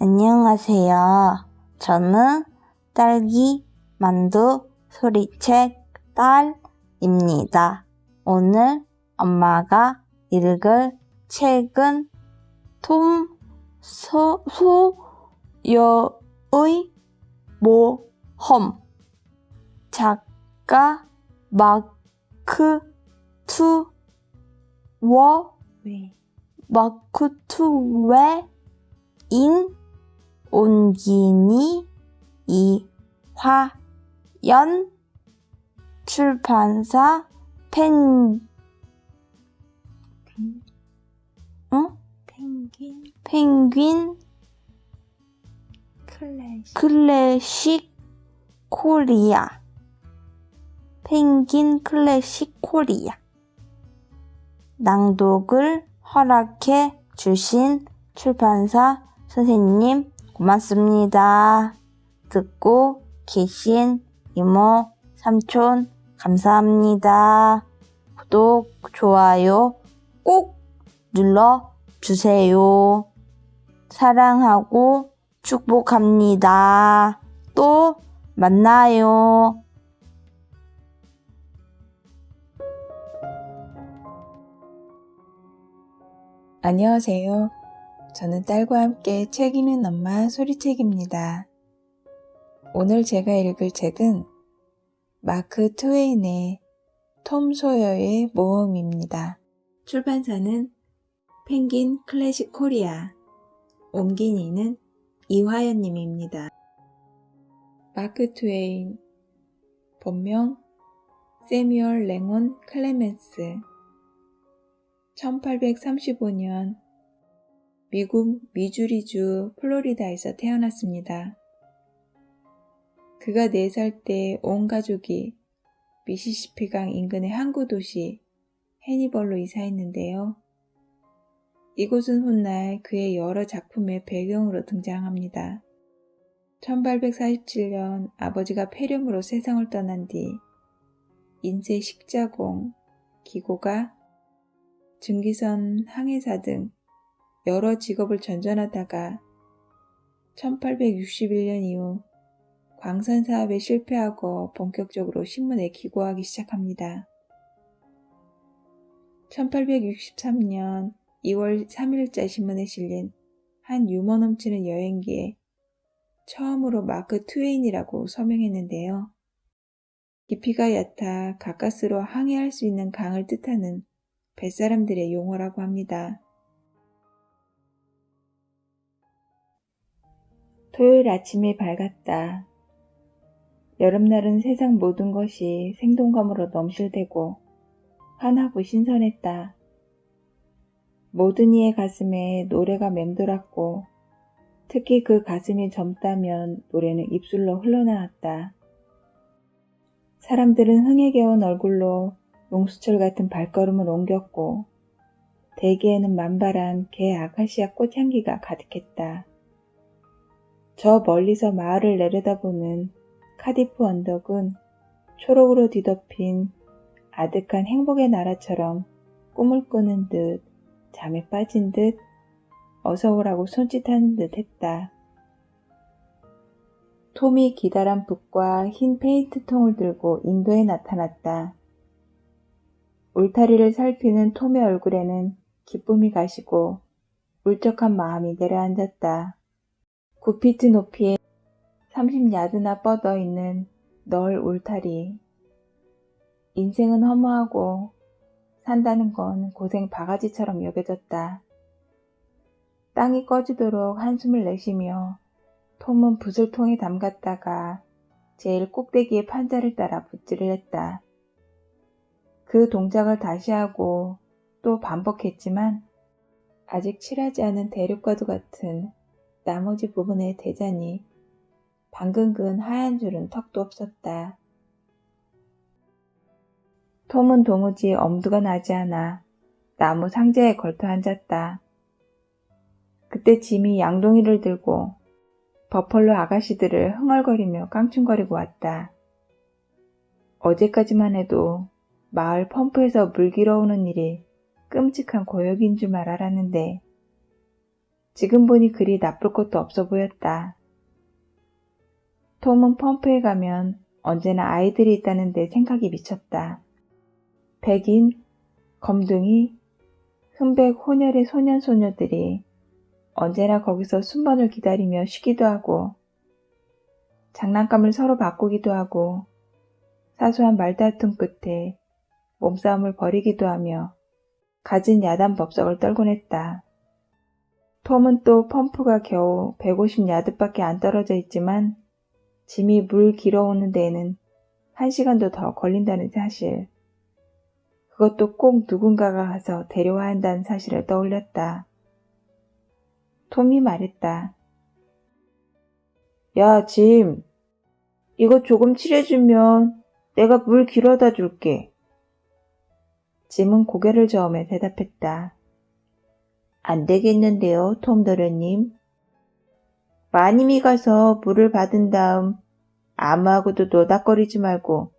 안녕하세요. 저는 딸기 만두 소리책 딸입니다. 오늘 엄마가 읽을 책은 톰 소여의 모험, 작가 마크 투웨인, 온기니 이화연, 출판사 펭귄 클래식 코리아. 펭귄 클래식 코리아. 낭독을 허락해 주신 출판사 선생님 고맙습니다. 듣고 계신 이모, 삼촌 감사합니다. 구독, 좋아요 꼭 눌러주세요. 사랑하고 축복합니다. 또 만나요. 안녕하세요. 저는 딸과 함께 책 읽는 엄마 소리책입니다. 오늘 제가 읽을 책은 마크 트웨인의 톰 소여의 모험입니다. 출판사는 펭귄 클래식 코리아, 옮긴이는 이화연님입니다. 마크 트웨인, 본명 세뮤얼 랭온 클레멘스, 1835년 미국 미주리주 플로리다에서 태어났습니다. 그가 4살 때 온 가족이 미시시피강 인근의 항구 도시 해니벌로 이사했는데요. 이곳은 훗날 그의 여러 작품의 배경으로 등장합니다. 1847년 아버지가 폐렴으로 세상을 떠난 뒤 인쇄 식자공, 기고가, 증기선 항해사 등 여러 직업을 전전하다가 1861년 이후 광산 사업에 실패하고 본격적으로 신문에 기고하기 시작합니다. 1863년 2월 3일자 신문에 실린 한 유머 넘치는 여행기에 처음으로 마크 트웨인이라고 서명했는데요. 깊이가 얕아 가까스로 항해할 수 있는 강을 뜻하는 뱃사람들의 용어라고 합니다. 토요일 아침이 밝았다. 여름날은 세상 모든 것이 생동감으로 넘실대고 환하고 신선했다. 모든 이의 가슴에 노래가 맴돌았고 특히 그 가슴이 젊다면 노래는 입술로 흘러나왔다. 사람들은 흥에 겨운 얼굴로 용수철 같은 발걸음을 옮겼고 대기에는 만발한 개 아카시아 꽃향기가 가득했다. 저 멀리서 마을을 내려다보는 카디프 언덕은 초록으로 뒤덮인 아득한 행복의 나라처럼 꿈을 꾸는 듯 잠에 빠진 듯 어서오라고 손짓하는 듯 했다. 톰이 기다란 붓과 흰 페인트통을 들고 인도에 나타났다. 울타리를 살피는 톰의 얼굴에는 기쁨이 가시고 울적한 마음이 내려앉았다. 9피트 높이에 30야드나 뻗어 있는 널 울타리. 인생은 허무하고 산다는 건 고생 바가지처럼 여겨졌다. 땅이 꺼지도록 한숨을 내쉬며 톰은 붓을 통에 담갔다가 제일 꼭대기의 판자를 따라 붓질을 했다. 그 동작을 다시 하고 또 반복했지만 아직 칠하지 않은 대륙과도 같은 나머지 부분의 대잔이 방금 그은 하얀 줄은 턱도 없었다. 톰은 도무지 엄두가 나지 않아 나무 상자에 걸터 앉았다. 그때 짐이 양동이를 들고 버펄로 아가씨들을 흥얼거리며 깡충거리고 왔다. 어제까지만 해도 마을 펌프에서 물 길어오는 일이 끔찍한 고역인 줄만 알았는데 지금 보니 그리 나쁠 것도 없어 보였다. 톰은 펌프에 가면 언제나 아이들이 있다는데 생각이 미쳤다. 백인, 검둥이, 흠백 혼혈의 소년소녀들이 언제나 거기서 순번을 기다리며 쉬기도 하고 장난감을 서로 바꾸기도 하고 사소한 말다툼 끝에 몸싸움을 벌이기도 하며 갖은 야단 법석을 떨곤 했다. 톰은 또 펌프가 겨우 150야드밖에 안 떨어져 있지만 짐이 물 길어오는 데에는 1시간도 더 걸린다는 사실, 그것도 꼭 누군가가 가서 데려와야 한다는 사실을 떠올렸다. 톰이 말했다. 야, 짐. 이거 조금 칠해주면 내가 물 길어다 줄게. 짐은 고개를 저으며 대답했다. 안 되겠는데요, 톰 도련님. 마님이 가서 물을 받은 다음 아무하고도 노닥거리지 말고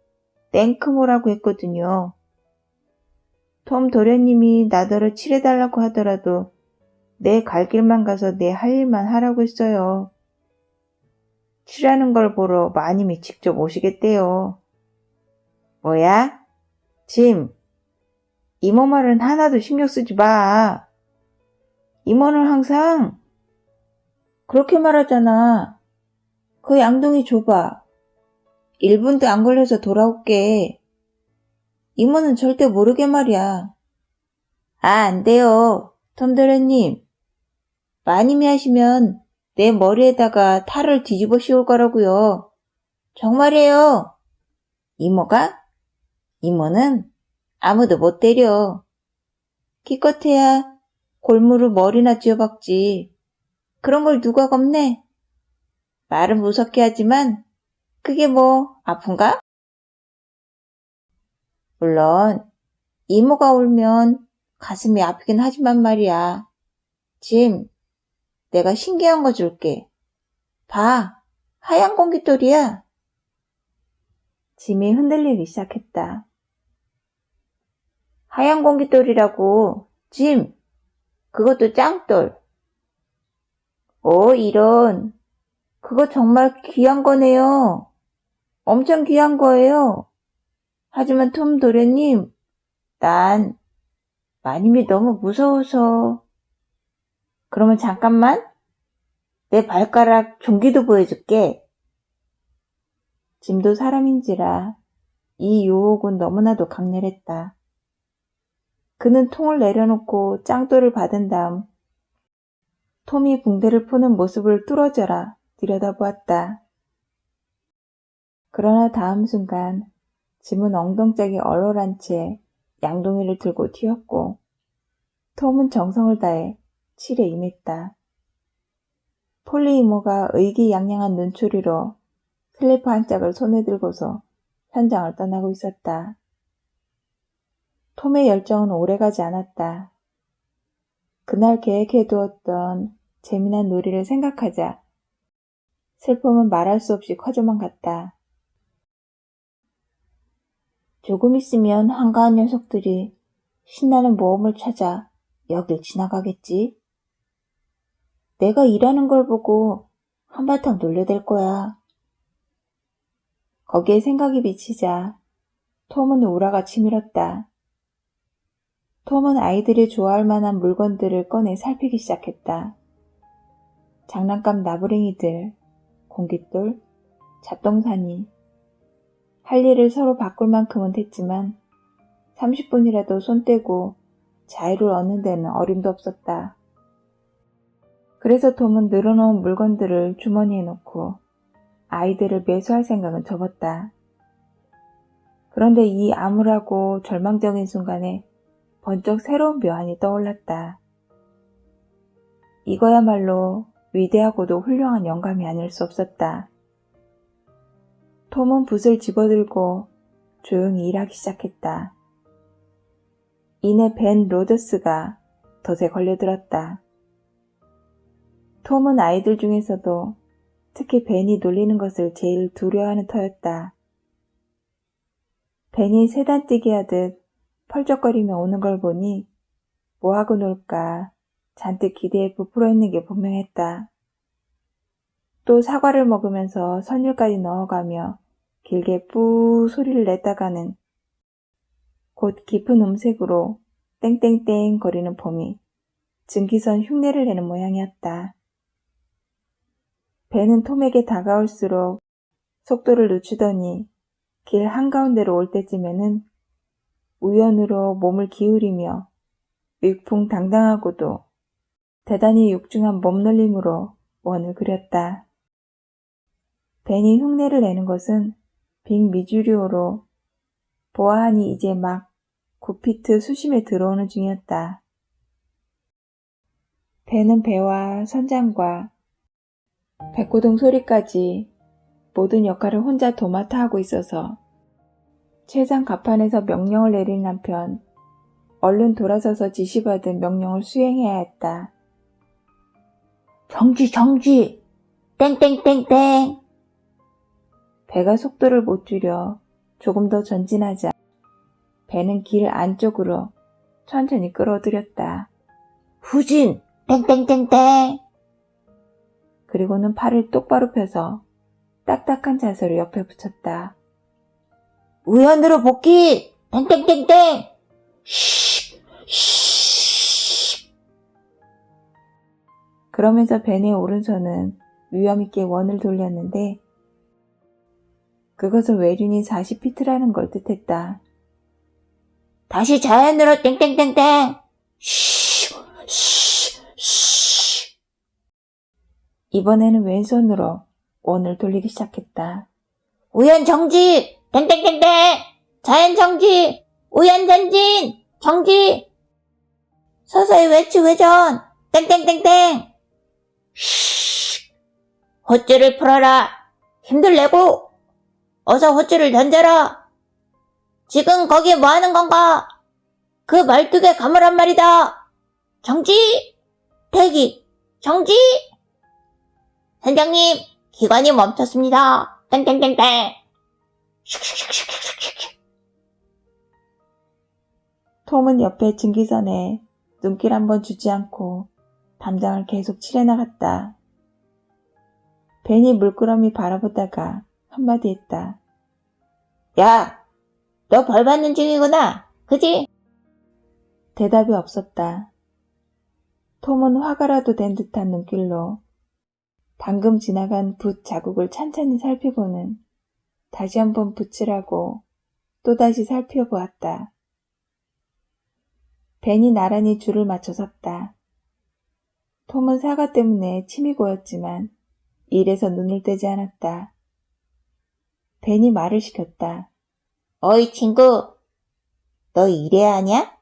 땡크모라고 했거든요. 톰 도련님이 나더러 칠해달라고 하더라도 내 갈 길만 가서 내 할 일만 하라고 했어요. 칠하는 걸 보러 마님이 직접 오시겠대요. 뭐야? 짐, 이모 말은 하나도 신경 쓰지 마. 이모는 항상 그렇게 말하잖아. 그 양동이 줘봐. 1분도 안 걸려서 돌아올게. 이모는 절대 모르게 말이야. 아, 안 돼요. 톰 도련님. 마님이 하시면 내 머리에다가 탈을 뒤집어 씌울 거라고요. 정말이에요. 이모가? 이모는 아무도 못 때려. 기껏해야 골무로 머리나 쥐어박지. 그런 걸 누가 겁내? 말은 무섭게 하지만 그게 뭐 아픈가? 물론 이모가 울면 가슴이 아프긴 하지만 말이야. 짐, 내가 신기한 거 줄게. 봐, 하얀 공깃돌이야. 짐이 흔들리기 시작했다. 하얀 공깃돌이라고. 짐, 그것도 짱돌. 오, 이런. 그거 정말 귀한 거네요. 엄청 귀한 거예요. 하지만 톰 도련님, 난 마님이 너무 무서워서. 그러면 잠깐만, 내 발가락 종기도 보여줄게. 짐도 사람인지라 이 유혹은 너무나도 강렬했다. 그는 통을 내려놓고 짱돌을 받은 다음 톰이 붕대를 푸는 모습을 뚫어져라 들여다보았다. 그러나 다음 순간 짐은 엉덩짝이 얼얼한 채 양동이를 들고 튀었고 톰은 정성을 다해 칠에 임했다. 폴리 이모가 의기양양한 눈초리로 슬리퍼 한 짝을 손에 들고서 현장을 떠나고 있었다. 톰의 열정은 오래가지 않았다. 그날 계획해두었던 재미난 놀이를 생각하자 슬픔은 말할 수 없이 커져만 갔다. 조금 있으면 한가한 녀석들이 신나는 모험을 찾아 여길 지나가겠지. 내가 일하는 걸 보고 한바탕 놀려댈 거야. 거기에 생각이 미치자 톰은 우라가 치밀었다. 톰은 아이들이 좋아할 만한 물건들을 꺼내 살피기 시작했다. 장난감 나부랭이들, 공깃돌, 잡동사니. 할 일을 서로 바꿀 만큼은 됐지만 30분이라도 손 떼고 자유를 얻는 데는 어림도 없었다. 그래서 톰은 늘어놓은 물건들을 주머니에 넣고 아이들을 매수할 생각은 접었다. 그런데 이 암울하고 절망적인 순간에 번쩍 새로운 묘안이 떠올랐다. 이거야말로 위대하고도 훌륭한 영감이 아닐 수 없었다. 톰은 붓을 집어들고 조용히 일하기 시작했다. 이내 벤 로저스가 덫에 걸려들었다. 톰은 아이들 중에서도 특히 벤이 놀리는 것을 제일 두려워하는 터였다. 벤이 세단뛰기 하듯 펄쩍거리며 오는 걸 보니 뭐하고 놀까 잔뜩 기대에 부풀어 있는 게 분명했다. 또 사과를 먹으면서 선율까지 넣어가며 길게 뿌 소리를 냈다가는 곧 깊은 음색으로 땡땡땡 거리는 봄이 증기선 흉내를 내는 모양이었다. 배는 톰에게 다가올수록 속도를 늦추더니 길 한가운데로 올 때쯤에는 우연으로 몸을 기울이며 위풍당당하고도 대단히 육중한 몸놀림으로 원을 그렸다. 벤이 흉내를 내는 것은 빅미주리오로 보아하니 이제 막 9피트 수심에 들어오는 중이었다. 벤은 배와 선장과 백고동 소리까지 모든 역할을 혼자 도맡아 하고 있어서 최장 갑판에서 명령을 내리는 한편 얼른 돌아서서 지시받은 명령을 수행해야 했다. 정지, 정지! 땡땡땡땡! 배가 속도를 못 줄여 조금 더 전진하자 배는 길 안쪽으로 천천히 끌어들였다. 후진! 땡땡땡땡! 그리고는 팔을 똑바로 펴서 딱딱한 자세로 옆에 붙였다. 우연으로 복귀! 땡땡땡땡! 쉬! 쉬! 그러면서 벤의 오른손은 위험있게 원을 돌렸는데 그것은 외륜이 40피트라는 걸 뜻했다. 다시 자연으로 땡땡땡땡! 쉬! 쉬! 쉬! 이번에는 왼손으로 원을 돌리기 시작했다. 우연 정지! 땡땡땡땡! 자연 정지! 우연 전진! 정지! 서서히 외치 회전! 땡땡땡땡! 쉬! 호줄을 풀어라! 힘들 내고! 어서 호줄을 던져라! 지금 거기 뭐 하는 건가? 그 말뚝에 가물란 말이다! 정지! 대기! 정지! 선장님, 기관이 멈췄습니다. 땡땡땡땡! 톰은 옆에 증기선에 눈길 한번 주지 않고 담장을 계속 칠해나갔다. 벤이 물끄러미 바라보다가 한마디 했다. 야, 너 벌 받는 중이구나. 그지? 대답이 없었다. 톰은 화가라도 된 듯한 눈길로 방금 지나간 붓 자국을 찬찬히 살피고는 다시 한번 붓이라고 또다시 살펴보았다. 벤이 나란히 줄을 맞춰 섰다. 톰은 사과 때문에 침이 고였지만 일에서 눈을 떼지 않았다. 벤이 말을 시켰다. 어이 친구, 너 이래야 하냐?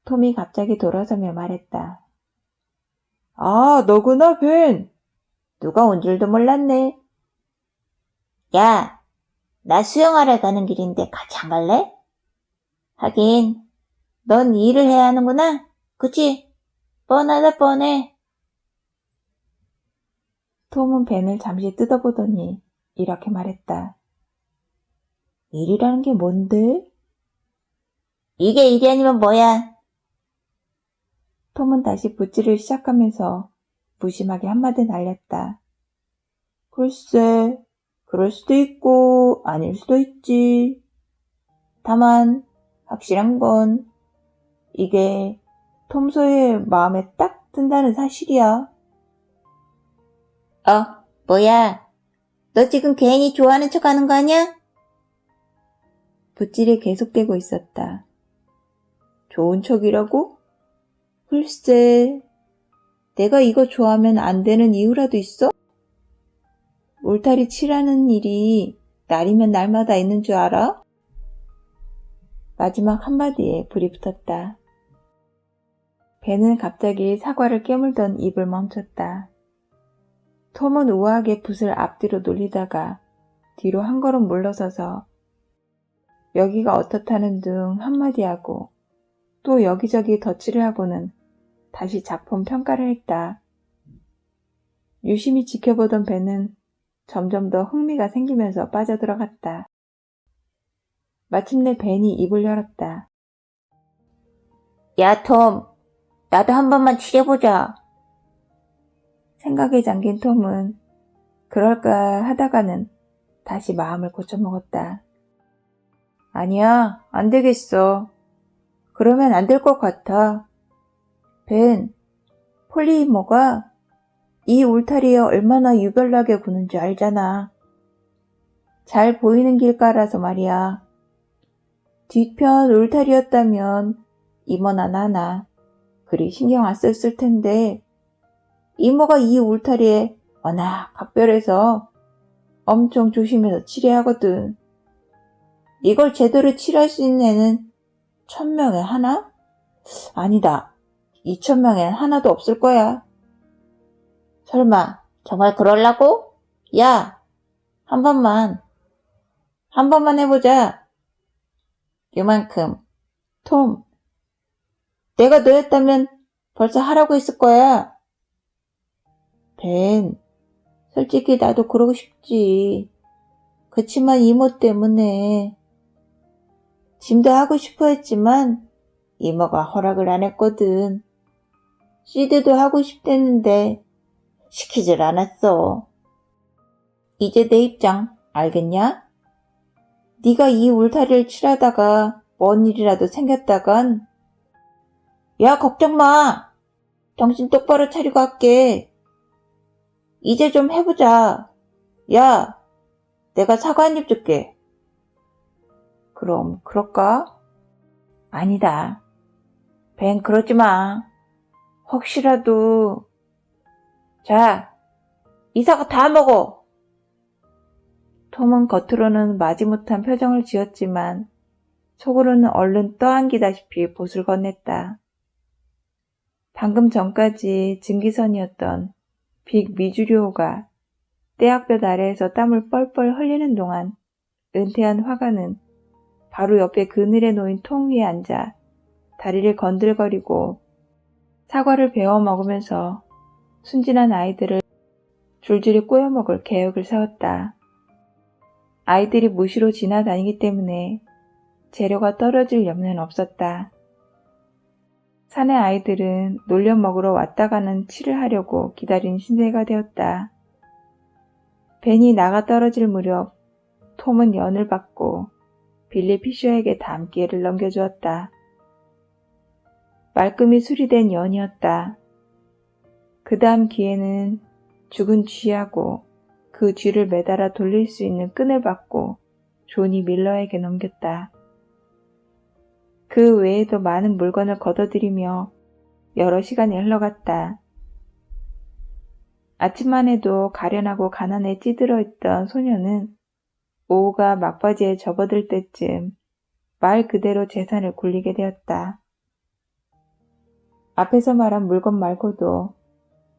톰이 갑자기 돌아서며 말했다. 아, 너구나, 벤. 누가 온 줄도 몰랐네. 야, 나 수영하러 가는 길인데 같이 안 갈래? 하긴, 넌 일을 해야 하는구나. 그치? 뻔하다 뻔해. 톰은 벤을 잠시 뜯어보더니 이렇게 말했다. 일이라는 게 뭔데? 이게 일이 아니면 뭐야? 톰은 다시 붓질을 시작하면서 무심하게 한마디 날렸다. 글쎄, 그럴 수도 있고 아닐 수도 있지. 다만 확실한 건 이게 톰 소의 마음에 딱 든다는 사실이야. 뭐야? 너 지금 괜히 좋아하는 척 하는 거 아니야? 붓질이 계속되고 있었다. 좋은 척이라고? 글쎄, 내가 이거 좋아하면 안 되는 이유라도 있어? 울타리 칠하는 일이 날이면 날마다 있는 줄 알아? 마지막 한마디에 불이 붙었다. 벤은 갑자기 사과를 깨물던 입을 멈췄다. 톰은 우아하게 붓을 앞뒤로 돌리다가 뒤로 한 걸음 물러서서 여기가 어떻다는 등 한마디 하고 또 여기저기 덧칠을 하고는 다시 작품 평가를 했다. 유심히 지켜보던 벤은 점점 더 흥미가 생기면서 빠져들어갔다. 마침내 벤이 입을 열었다. 야, 톰. 나도 한 번만 칠해보자. 생각에 잠긴 톰은 그럴까 하다가는 다시 마음을 고쳐먹었다. 아니야, 안 되겠어. 그러면 안 될 것 같아. 벤, 폴리이모가 이 울타리에 얼마나 유별나게 구는지 알잖아. 잘 보이는 길가라서 말이야. 뒤편 울타리였다면 이모나 나나 그리 신경 안 썼을 텐데 이모가 이 울타리에 워낙 각별해서 엄청 조심해서 칠해야하거든. 이걸 제대로 칠할 수 있는 애는 1000명에 하나? 아니다. 2000명엔 하나도 없을 거야. 설마 정말 그럴라고? 야, 한 번만 해보자. 요만큼. 톰, 내가 너였다면 벌써 하라고 했을 거야. 벤, 솔직히 나도 그러고 싶지. 그치만 이모 때문에. 짐도 하고 싶어 했지만 이모가 허락을 안 했거든. 시드도 하고 싶댔는데 시키질 않았어. 이제 내 입장 알겠냐? 네가 이 울타리를 칠하다가 뭔 일이라도 생겼다간 야, 걱정 마. 정신 똑바로 차리고 할게. 이제 좀 해보자. 야, 내가 사과 한 입 줄게. 그럼 그럴까? 아니다. 벤, 그러지 마. 혹시라도. 자, 이 사과 다 먹어. 톰은 겉으로는 마지못한 표정을 지었지만 속으로는 얼른 떠안기다시피 못을 건넸다. 방금 전까지 증기선이었던 빅 미주리오가 떼약볕 아래에서 땀을 뻘뻘 흘리는 동안 은퇴한 화가는 바로 옆에 그늘에 놓인 통 위에 앉아 다리를 건들거리고 사과를 베어 먹으면서 순진한 아이들을 줄줄이 꼬여먹을 계획을 세웠다. 아이들이 무시로 지나다니기 때문에 재료가 떨어질 염려는 없었다. 사내 아이들은 놀려 먹으러 왔다 가는 칠을 하려고 기다린 신세가 되었다. 벤이 나가 떨어질 무렵 톰은 연을 받고 빌리 피셔에게 다음 기회를 넘겨주었다. 말끔히 수리된 연이었다. 그 다음 기회는 죽은 쥐하고 그 쥐를 매달아 돌릴 수 있는 끈을 받고 조니 밀러에게 넘겼다. 그 외에도 많은 물건을 걷어들이며 여러 시간이 흘러갔다. 아침만 해도 가련하고 가난에 찌들어 있던 소녀는 오후가 막바지에 접어들 때쯤 말 그대로 재산을 굴리게 되었다. 앞에서 말한 물건 말고도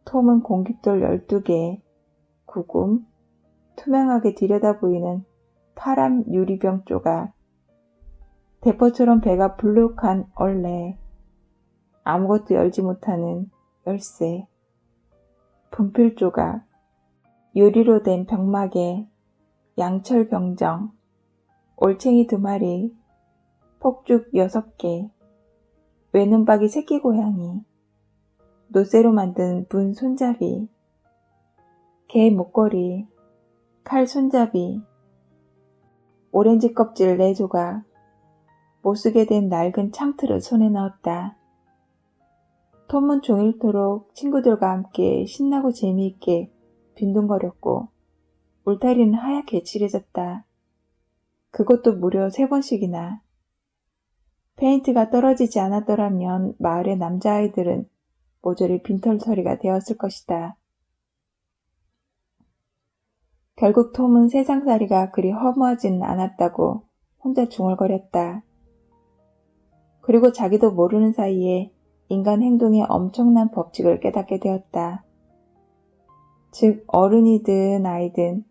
톰은 공깃돌 12개, 구금, 투명하게 들여다 보이는 파란 유리병 조각, 대포처럼 배가 불룩한 얼레, 아무것도 열지 못하는 열쇠, 분필 조각, 유리로 된 병마개, 양철 병정, 올챙이 2마리, 폭죽 6개, 외눈박이 새끼 고양이, 노쇠로 만든 분 손잡이, 개 목걸이, 칼 손잡이, 오렌지 껍질 4조각, 못쓰게 된 낡은 창틀을 손에 넣었다. 톰은 종일토록 친구들과 함께 신나고 재미있게 빈둥거렸고 울타리는 하얗게 칠해졌다. 그것도 무려 3번씩이나. 페인트가 떨어지지 않았더라면 마을의 남자아이들은 모조리 빈털터리가 되었을 것이다. 결국 톰은 세상살이가 그리 허무하지는 않았다고 혼자 중얼거렸다. 그리고 자기도 모르는 사이에 인간 행동의 엄청난 법칙을 깨닫게 되었다. 즉 어른이든 아이든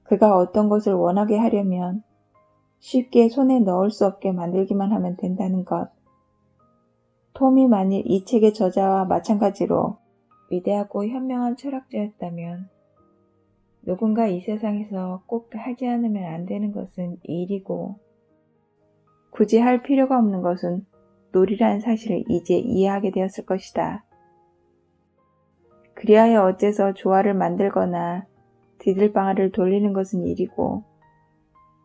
그가 어떤 것을 원하게 하려면 쉽게 손에 넣을 수 없게 만들기만 하면 된다는 것. 톰이 만일 이 책의 저자와 마찬가지로 위대하고 현명한 철학자였다면 누군가 이 세상에서 꼭 하지 않으면 안 되는 것은 일이고 굳이 할 필요가 없는 것은 놀이라는 사실을 이제 이해하게 되었을 것이다. 그리하여 어째서 조화를 만들거나 디들방아를 돌리는 것은 일이고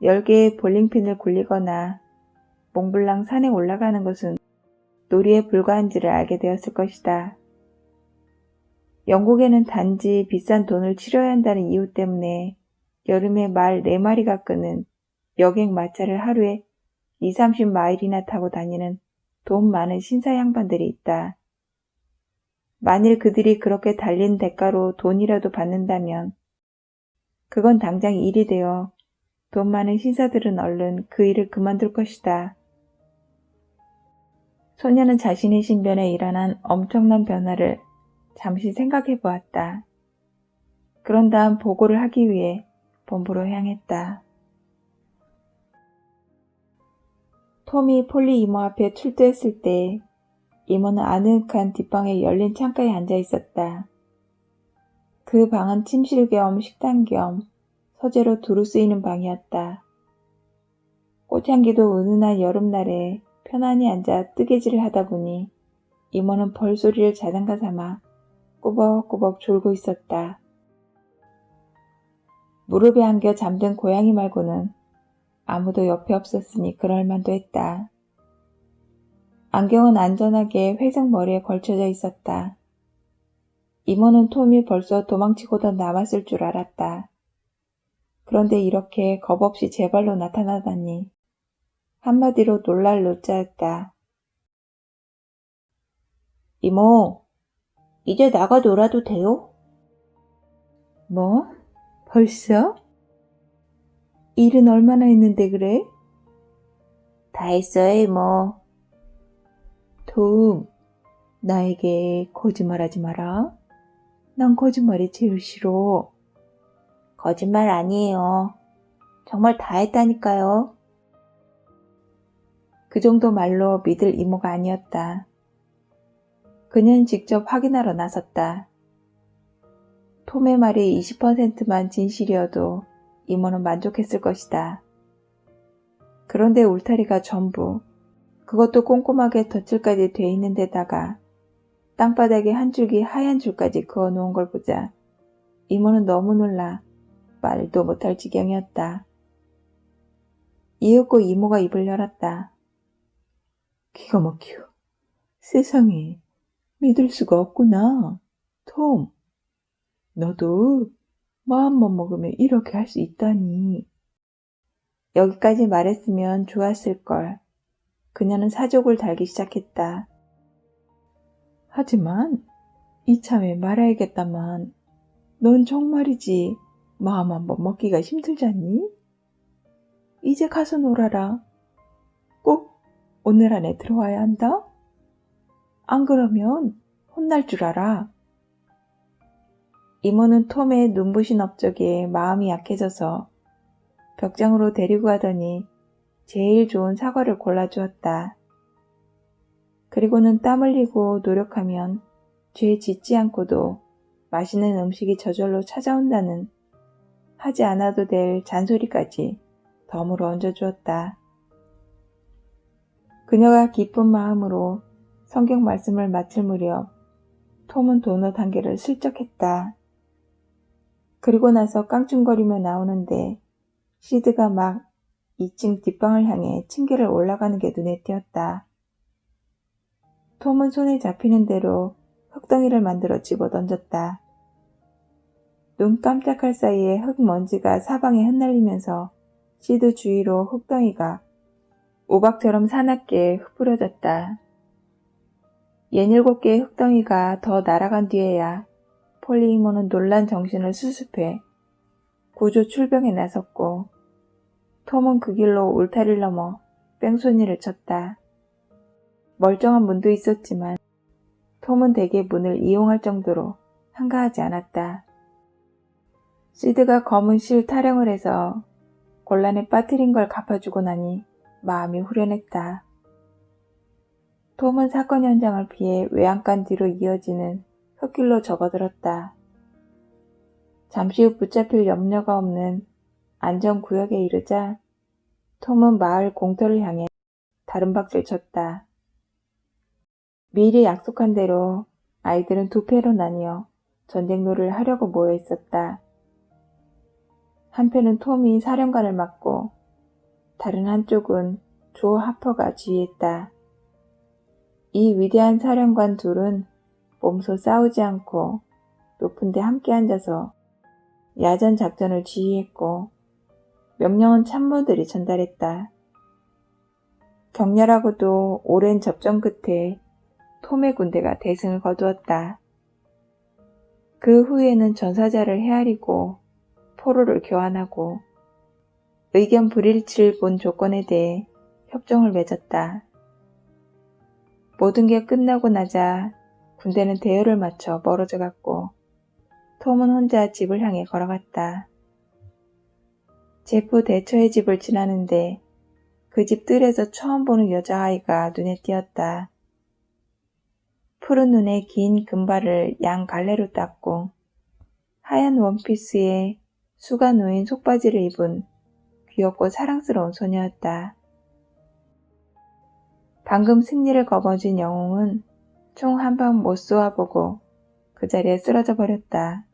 10개의 볼링핀을 굴리거나 몽블랑 산에 올라가는 것은 놀이에 불과한지를 알게 되었을 것이다. 영국에는 단지 비싼 돈을 치러야 한다는 이유 때문에 여름에 말 4마리가 끄는 여객 마차를 하루에 20-30마일이나 타고 다니는 돈 많은 신사 양반들이 있다. 만일 그들이 그렇게 달린 대가로 돈이라도 받는다면 그건 당장 일이 되어 돈 많은 신사들은 얼른 그 일을 그만둘 것이다. 소녀는 자신의 신변에 일어난 엄청난 변화를 잠시 생각해 보았다. 그런 다음 보고를 하기 위해 본부로 향했다. 톰이 폴리 이모 앞에 출두했을 때 이모는 아늑한 뒷방에 열린 창가에 앉아 있었다. 그 방은 침실 겸 식당 겸 서재로 두루 쓰이는 방이었다. 꽃향기도 은은한 여름날에 편안히 앉아 뜨개질을 하다 보니 이모는 벌소리를 자장가 삼아 꾸벅꾸벅 졸고 있었다. 무릎에 안겨 잠든 고양이 말고는 아무도 옆에 없었으니 그럴만도 했다. 안경은 안전하게 회색 머리에 걸쳐져 있었다. 이모는 톰이 벌써 도망치고도 남았을 줄 알았다. 그런데 이렇게 겁없이 제 발로 나타나다니 한마디로 놀랄 노자였다. 이모, 이제 나가 놀아도 돼요? 뭐? 벌써? 일은 얼마나 했는데 그래? 다 했어요, 이모. 톰, 나에게 거짓말하지 마라. 난 거짓말이 제일 싫어. 거짓말 아니에요. 정말 다 했다니까요. 그 정도 말로 믿을 이모가 아니었다. 그는 직접 확인하러 나섰다. 톰의 말이 20%만 진실이어도 이모는 만족했을 것이다. 그런데 울타리가 전부, 그것도 꼼꼼하게 덧칠까지 돼 있는 데다가 땅바닥에 한 줄기 하얀 줄까지 그어놓은 걸 보자 이모는 너무 놀라 말도 못할 지경이었다. 이윽고 이모가 입을 열었다. 기가 막혀. 세상에, 믿을 수가 없구나. 톰, 너도 마음만 먹으면 이렇게 할 수 있다니. 여기까지 말했으면 좋았을걸. 그녀는 사족을 달기 시작했다. 하지만 이참에 말아야겠다만 넌 정말이지 마음 한번 먹기가 힘들잖니? 이제 가서 놀아라. 꼭 오늘 안에 들어와야 한다. 안 그러면 혼날 줄 알아. 이모는 톰의 눈부신 업적에 마음이 약해져서 벽장으로 데리고 가더니 제일 좋은 사과를 골라주었다. 그리고는 땀 흘리고 노력하면 죄 짓지 않고도 맛있는 음식이 저절로 찾아온다는 하지 않아도 될 잔소리까지 덤으로 얹어주었다. 그녀가 기쁜 마음으로 성경 말씀을 마칠 무렵 톰은 도넛 한 개를 슬쩍 했다. 그리고 나서 깡충거리며 나오는데 시드가 막 2층 뒷방을 향해 층계를 올라가는 게 눈에 띄었다. 톰은 손에 잡히는 대로 흙덩이를 만들어 집어던졌다. 눈 깜짝할 사이에 흙먼지가 사방에 흩날리면서 시드 주위로 흙덩이가 우박처럼 사납게 흩뿌려졌다. 67개의 흙덩이가 더 날아간 뒤에야 폴리 이모는 놀란 정신을 수습해 구조 출병에 나섰고 톰은 그 길로 울타리를 넘어 뺑소니를 쳤다. 멀쩡한 문도 있었지만 톰은 대개 문을 이용할 정도로 한가하지 않았다. 시드가 검은 실 타령을 해서 곤란에 빠뜨린 걸 갚아주고 나니 마음이 후련했다. 톰은 사건 현장을 피해 외양간 뒤로 이어지는 흙길로 접어들었다. 잠시 후 붙잡힐 염려가 없는 안전구역에 이르자 톰은 마을 공터를 향해 다른 박질 쳤다. 미리 약속한 대로 아이들은 두 패로 나뉘어 전쟁놀이를 하려고 모여 있었다. 한편은 톰이 사령관을 맡고 다른 한쪽은 조 하퍼가 지휘했다. 이 위대한 사령관 둘은 몸소 싸우지 않고 높은 데 함께 앉아서 야전 작전을 지휘했고 명령은 참모들이 전달했다. 격렬하고도 오랜 접전 끝에 톰의 군대가 대승을 거두었다. 그 후에는 전사자를 헤아리고 포로를 교환하고 의견 불일치를 본 조건에 대해 협정을 맺었다. 모든 게 끝나고 나자 군대는 대열을 맞춰 멀어져 갔고 톰은 혼자 집을 향해 걸어갔다. 제프 대처의 집을 지나는데 그 집 뜰에서 처음 보는 여자아이가 눈에 띄었다. 푸른 눈에 긴 금발을 양 갈래로 닦고 하얀 원피스에 수가 놓인 속바지를 입은 귀엽고 사랑스러운 소녀였다. 방금 승리를 거머쥔 영웅은 총 한 방 못 쏘아보고 그 자리에 쓰러져 버렸다.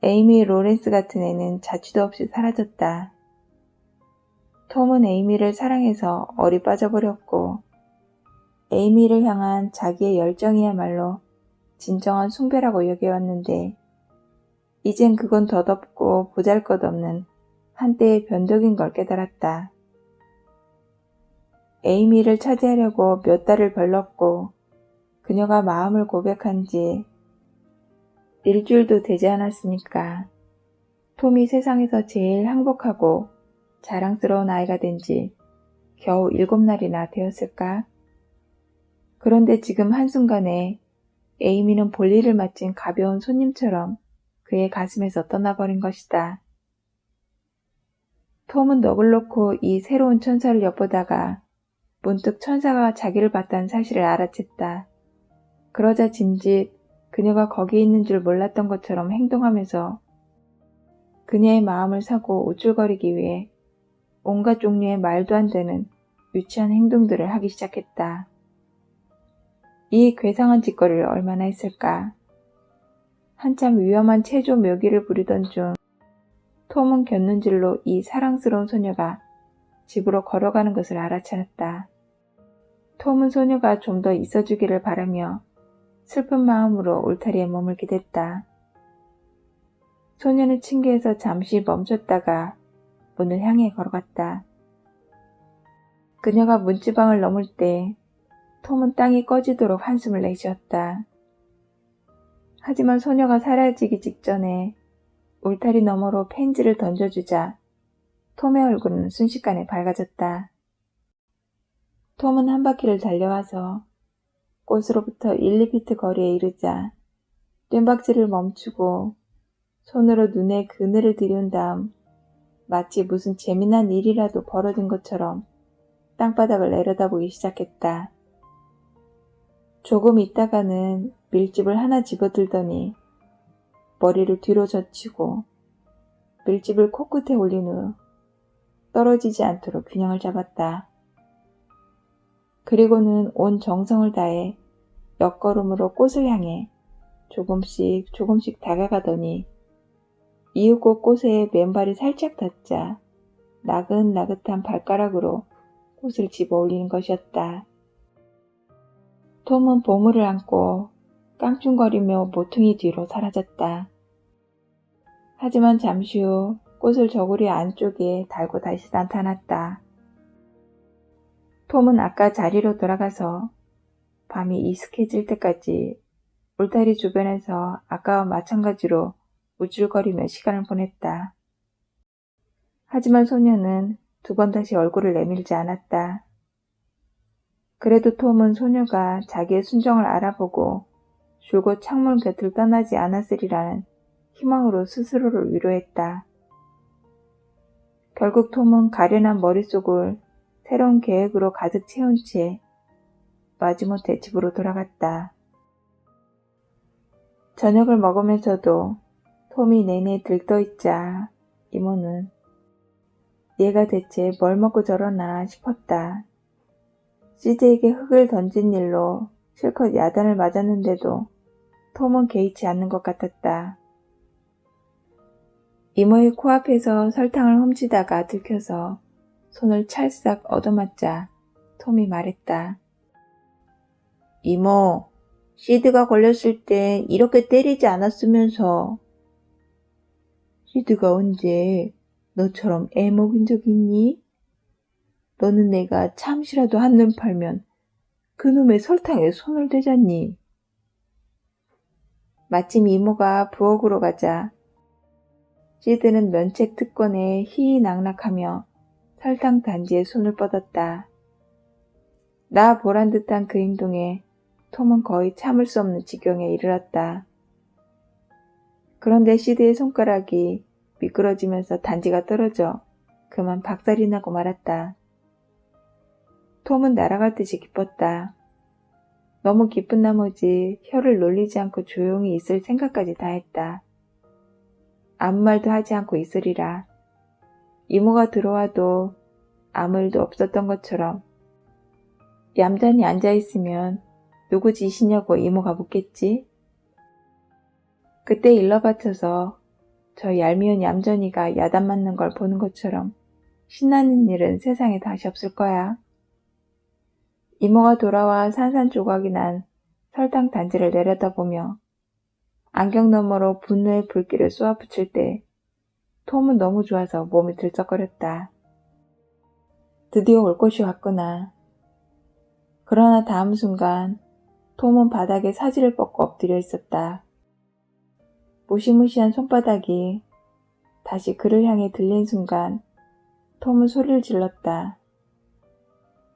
에이미 로렌스 같은 애는 자취도 없이 사라졌다. 톰은 에이미를 사랑해서 얼이 빠져버렸고 에이미를 향한 자기의 열정이야말로 진정한 숭배라고 여겨왔는데 이젠 그건 덧없고 보잘것없는 한때의 변덕인 걸 깨달았다. 에이미를 차지하려고 몇 달을 벌렀고 그녀가 마음을 고백한 지 일주일도 되지 않았으니까 톰이 세상에서 제일 행복하고 자랑스러운 아이가 된 지 겨우 7날이나 되었을까? 그런데 지금 한순간에 에이미는 볼일을 마친 가벼운 손님처럼 그의 가슴에서 떠나버린 것이다. 톰은 넋을 놓고 이 새로운 천사를 엿보다가 문득 천사가 자기를 봤다는 사실을 알아챘다. 그러자 짐짓 그녀가 거기 있는 줄 몰랐던 것처럼 행동하면서 그녀의 마음을 사고 우쭐거리기 위해 온갖 종류의 말도 안 되는 유치한 행동들을 하기 시작했다. 이 괴상한 짓거리를 얼마나 했을까? 한참 위험한 체조 묘기를 부리던 중 톰은 곁눈질로 이 사랑스러운 소녀가 집으로 걸어가는 것을 알아차렸다. 톰은 소녀가 좀 더 있어주기를 바라며 슬픈 마음으로 울타리에 머물게 됐다. 소녀는 층계에서 잠시 멈췄다가 문을 향해 걸어갔다. 그녀가 문지방을 넘을 때 톰은 땅이 꺼지도록 한숨을 내쉬었다. 하지만 소녀가 사라지기 직전에 울타리 너머로 펜지를 던져주자 톰의 얼굴은 순식간에 밝아졌다. 톰은 한 바퀴를 달려와서 꽃으로부터 1, 2피트 거리에 이르자 뜀박질을 멈추고 손으로 눈에 그늘을 들이운 다음 마치 무슨 재미난 일이라도 벌어진 것처럼 땅바닥을 내려다보기 시작했다. 조금 있다가는 밀집을 하나 집어들더니 머리를 뒤로 젖히고 밀집을 코끝에 올린 후 떨어지지 않도록 균형을 잡았다. 그리고는 온 정성을 다해 옆걸음으로 꽃을 향해 조금씩 다가가더니 이윽고 꽃에 맨발이 살짝 닿자 나긋나긋한 발가락으로 꽃을 집어 올리는 것이었다. 톰은 보물을 안고 깡충거리며 모퉁이 뒤로 사라졌다. 하지만 잠시 후 꽃을 저고리 안쪽에 달고 다시 나타났다. 톰은 아까 자리로 돌아가서 밤이 이슥해질 때까지 울타리 주변에서 아까와 마찬가지로 우쭐거리며 시간을 보냈다. 하지만 소녀는 2번 다시 얼굴을 내밀지 않았다. 그래도 톰은 소녀가 자기의 순정을 알아보고 줄곧 창문 곁을 떠나지 않았으리라는 희망으로 스스로를 위로했다. 결국 톰은 가련한 머릿속을 새로운 계획으로 가득 채운 채 마지못해 집으로 돌아갔다. 저녁을 먹으면서도 톰이 내내 들떠있자 이모는 얘가 대체 뭘 먹고 저러나 싶었다. 시드에게 흙을 던진 일로 실컷 야단을 맞았는데도 톰은 개의치 않는 것 같았다. 이모의 코앞에서 설탕을 훔치다가 들켜서 손을 찰싹 얻어맞자 톰이 말했다. 이모, 시드가 걸렸을 땐 이렇게 때리지 않았으면서. 시드가 언제 너처럼 애 먹인 적 있니? 너는 내가 잠시라도 한눈 팔면 그놈의 설탕에 손을 대잖니. 마침 이모가 부엌으로 가자 시드는 면책 특권에 희희낙낙하며 설탕 단지에 손을 뻗었다. 나 보란 듯한 그 행동에 톰은 거의 참을 수 없는 지경에 이르렀다. 그런데 시드의 손가락이 미끄러지면서 단지가 떨어져 그만 박살이 나고 말았다. 톰은 날아갈 듯이 기뻤다. 너무 기쁜 나머지 혀를 놀리지 않고 조용히 있을 생각까지 다 했다. 아무 말도 하지 않고 있으리라. 이모가 들어와도 아무 일도 없었던 것처럼 얌전히 앉아있으면 누구 짓이냐고 이모가 묻겠지? 그때 일러바쳐서 저 얄미운 얌전이가 야단 맞는 걸 보는 것처럼 신나는 일은 세상에 다시 없을 거야. 이모가 돌아와 산산조각이 난 설탕 단지를 내려다보며 안경 너머로 분노의 불길을 쏘아붙일 때 톰은 너무 좋아서 몸이 들썩거렸다. 드디어 올 것이 왔구나. 그러나 다음 순간 톰은 바닥에 사지를 뻗고 엎드려 있었다. 무시무시한 손바닥이 다시 그를 향해 들린 순간 톰은 소리를 질렀다.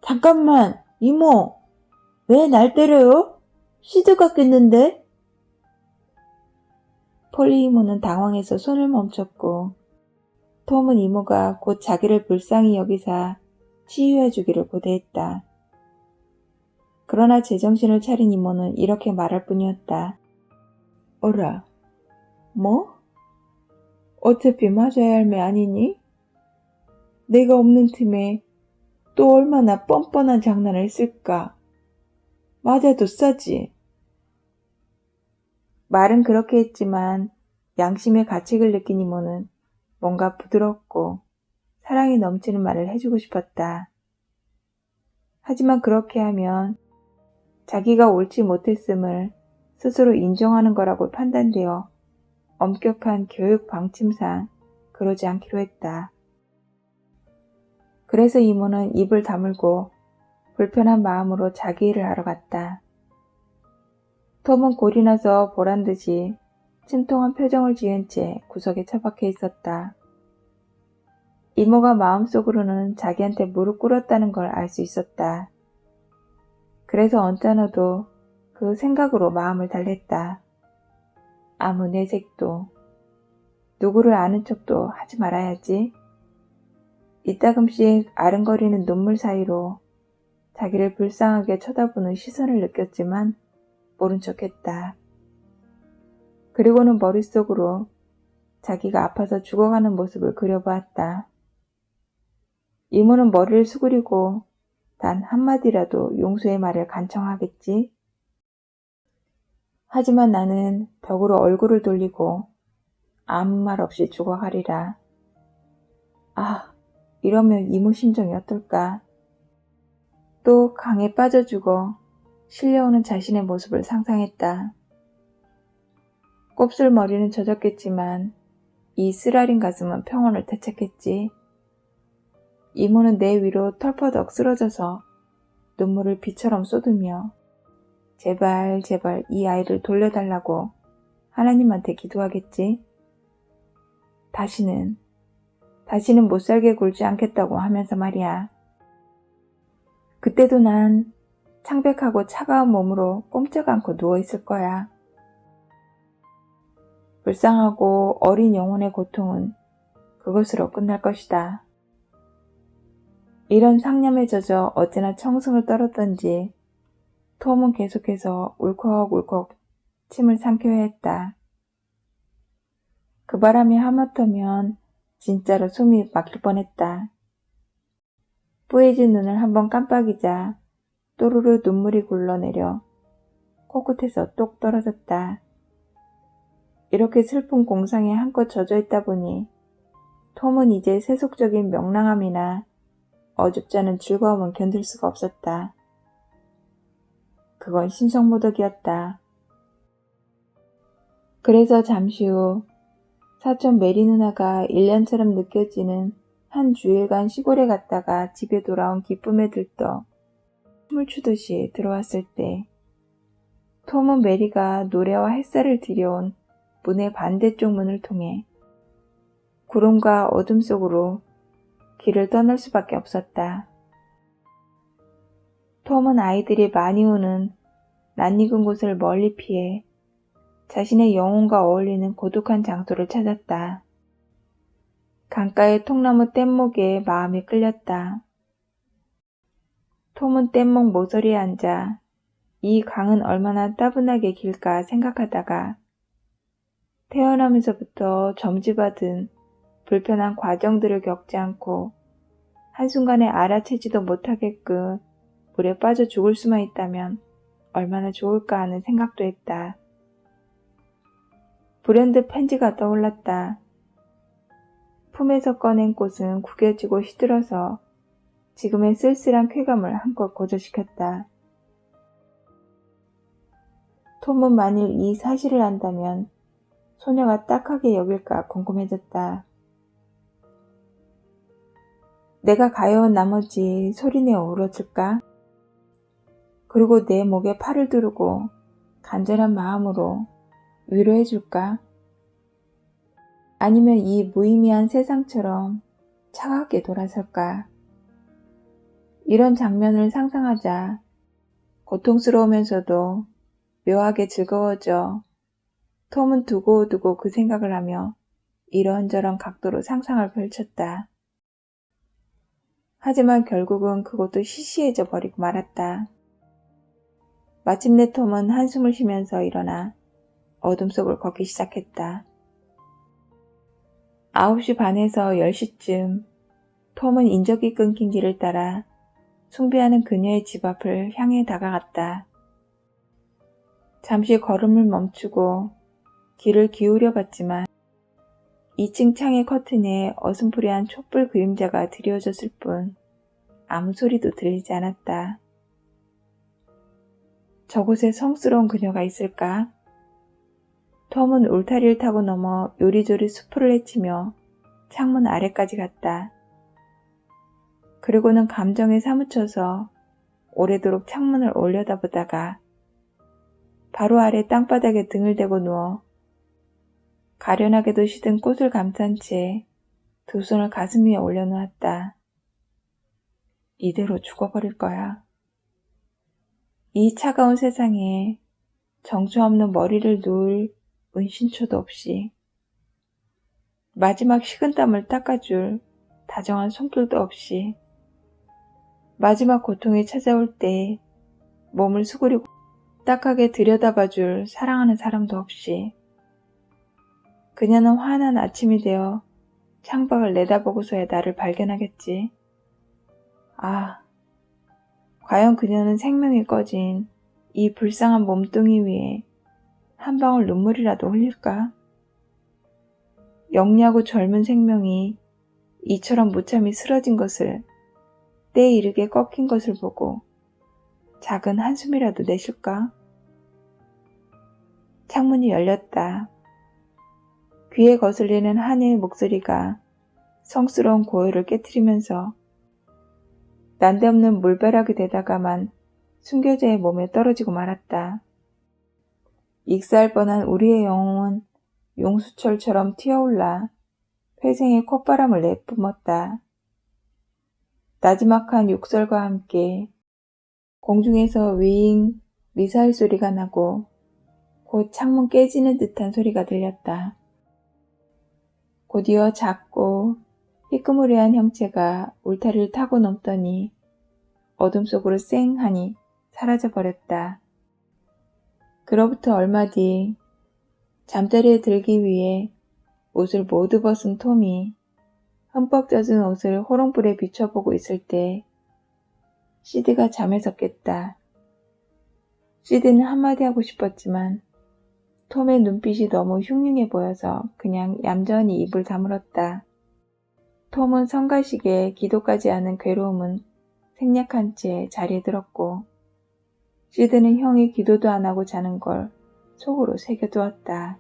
잠깐만! 이모! 왜 날 때려요? 시드가 깼는데? 폴리 이모는 당황해서 손을 멈췄고 톰은 이모가 곧 자기를 불쌍히 여기사 치유해주기를 고대했다. 그러나 제정신을 차린 이모는 이렇게 말할 뿐이었다. 어라, 뭐? 어차피 맞아야 할 매 아니니? 내가 없는 틈에 또 얼마나 뻔뻔한 장난을 했을까? 맞아도 싸지. 말은 그렇게 했지만 양심의 가책을 느낀 이모는 뭔가 부드럽고 사랑이 넘치는 말을 해주고 싶었다. 하지만 그렇게 하면 자기가 옳지 못했음을 스스로 인정하는 거라고 판단되어 엄격한 교육 방침상 그러지 않기로 했다. 그래서 이모는 입을 다물고 불편한 마음으로 자기 일을 하러 갔다. 톰은 골이 나서 보란듯이 침통한 표정을 지은 채 구석에 처박혀 있었다. 이모가 마음속으로는 자기한테 무릎 꿇었다는 걸 알 수 있었다. 그래서 언짢아도 그 생각으로 마음을 달랬다. 아무 내색도, 누구를 아는 척도 하지 말아야지. 이따금씩 아른거리는 눈물 사이로 자기를 불쌍하게 쳐다보는 시선을 느꼈지만 모른 척했다. 그리고는 머릿속으로 자기가 아파서 죽어가는 모습을 그려보았다. 이모는 머리를 수그리고 단 한마디라도 용서의 말을 간청하겠지. 하지만 나는 벽으로 얼굴을 돌리고 아무 말 없이 죽어가리라. 아, 이러면 이모 심정이 어떨까? 또 강에 빠져 죽어 실려오는 자신의 모습을 상상했다. 곱슬머리는 젖었겠지만 이 쓰라린 가슴은 평온을 되찾겠지. 이모는 내 위로 털퍼덕 쓰러져서 눈물을 비처럼 쏟으며 제발 제발 이 아이를 돌려달라고 하나님한테 기도하겠지. 다시는 못살게 굴지 않겠다고 하면서 말이야. 그때도 난 창백하고 차가운 몸으로 꼼짝 않고 누워있을 거야. 불쌍하고 어린 영혼의 고통은 그것으로 끝날 것이다. 이런 상념에 젖어 어찌나 청승을 떨었던지 톰은 계속해서 울컥울컥 침을 삼켜야 했다. 그 바람에 하마터면 진짜로 숨이 막힐 뻔했다. 뿌해진 눈을 한번 깜빡이자 또르르 눈물이 굴러내려 코끝에서 똑 떨어졌다. 이렇게 슬픈 공상에 한껏 젖어있다 보니 톰은 이제 세속적인 명랑함이나 어줍지 않은 즐거움은 견딜 수가 없었다. 그건 신성모독이었다. 그래서 잠시 후 사촌 메리 누나가 1년처럼 느껴지는 한 주일간 시골에 갔다가 집에 돌아온 기쁨에 들떠 춤을 추듯이 들어왔을 때 톰은 메리가 노래와 햇살을 들여온 문의 반대쪽 문을 통해 구름과 어둠 속으로 길을 떠날 수밖에 없었다. 톰은 아이들이 많이 오는 낯익은 곳을 멀리 피해 자신의 영혼과 어울리는 고독한 장소를 찾았다. 강가의 통나무 뗏목에 마음이 끌렸다. 톰은 뗏목 모서리에 앉아 이 강은 얼마나 따분하게 길까 생각하다가 태어나면서부터 점지받은 불편한 과정들을 겪지 않고 한순간에 알아채지도 못하게끔 물에 빠져 죽을 수만 있다면 얼마나 좋을까 하는 생각도 했다. 불현듯 편지가 떠올랐다. 품에서 꺼낸 꽃은 구겨지고 시들어서 지금의 쓸쓸한 쾌감을 한껏 고조시켰다. 톰은 만일 이 사실을 안다면 소녀가 딱하게 여길까 궁금해졌다. 내가 가여운 나머지 소리내어 울어줄까? 그리고 내 목에 팔을 두르고 간절한 마음으로 위로해줄까? 아니면 이 무의미한 세상처럼 차갑게 돌아설까? 이런 장면을 상상하자 고통스러우면서도 묘하게 즐거워져 톰은 두고두고 그 생각을 하며 이런저런 각도로 상상을 펼쳤다. 하지만 결국은 그것도 시시해져 버리고 말았다. 마침내 톰은 한숨을 쉬면서 일어나 어둠 속을 걷기 시작했다. 9시 반에서 10시쯤 톰은 인적이 끊긴 길을 따라 숭배하는 그녀의 집 앞을 향해 다가갔다. 잠시 걸음을 멈추고 귀를 기울여 봤지만 2층 창의 커튼에 어슴푸레한 촛불 그림자가 드리워졌을 뿐 아무 소리도 들리지 않았다. 저곳에 성스러운 그녀가 있을까? 톰은 울타리를 타고 넘어 요리조리 수풀을 헤치며 창문 아래까지 갔다. 그리고는 감정에 사무쳐서 오래도록 창문을 올려다보다가 바로 아래 땅바닥에 등을 대고 누워 가련하게도 시든 꽃을 감싼 채 두 손을 가슴 위에 올려놓았다. 이대로 죽어버릴 거야. 이 차가운 세상에 정처 없는 머리를 누울 은신처도 없이 마지막 식은땀을 닦아줄 다정한 손길도 없이 마지막 고통이 찾아올 때 몸을 수그리고 딱하게 들여다봐줄 사랑하는 사람도 없이 그녀는 환한 아침이 되어 창밖을 내다보고서야 나를 발견하겠지. 아, 과연 그녀는 생명이 꺼진 이 불쌍한 몸뚱이 위에 한 방울 눈물이라도 흘릴까? 영리하고 젊은 생명이 이처럼 무참히 쓰러진 것을 때에 이르게 꺾인 것을 보고 작은 한숨이라도 내쉴까? 창문이 열렸다. 귀에 거슬리는 하늘의 목소리가 성스러운 고요를 깨트리면서 난데없는 물벼락이 되다가만 순교자의 몸에 떨어지고 말았다. 익사할 뻔한 우리의 영혼은 용수철처럼 튀어올라 회생의 콧바람을 내뿜었다. 나지막한 욕설과 함께 공중에서 윙 미사일 소리가 나고 곧 창문 깨지는 듯한 소리가 들렸다. 곧이어 작고 희끄무레한 형체가 울타리를 타고 넘더니 어둠 속으로 쌩하니 사라져버렸다. 그로부터 얼마 뒤 잠자리에 들기 위해 옷을 모두 벗은 톰이 흠뻑 젖은 옷을 호롱불에 비춰보고 있을 때 시드가 잠에서 깼다. 시드는 한마디 하고 싶었지만 톰의 눈빛이 너무 흉흉해 보여서 그냥 얌전히 입을 다물었다. 톰은 성가시게 기도까지 하는 괴로움은 생략한 채 자리에 들었고 시드는 형이 기도도 안 하고 자는 걸 속으로 새겨두었다.